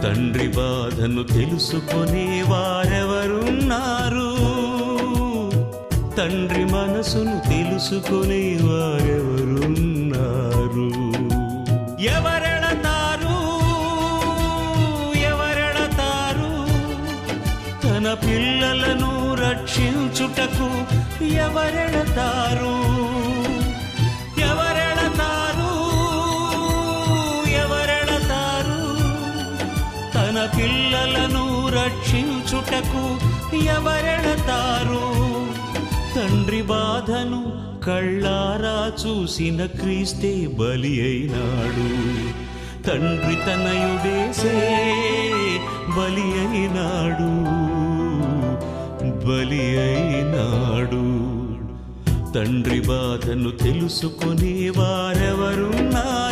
తండ్రి బాధను తెలుసుకునే వారెవరున్నారు? తండ్రి మనసును తెలుసుకునే వారెవరున్నారు? ఎవరెళతారు తన పిల్లలను రక్షించుటకు? ఎవరెళతారు తన పిల్లలను రక్షించుటకు? ఎవరెళతారు? తండ్రి బాధను కళ్ళారా చూసిన క్రీస్తే బలి అయినాడు. తండ్రి తనయుడేసే బలి అయినాడు. తండ్రి బాధను తెలుసుకునే వారెవరున్నారు?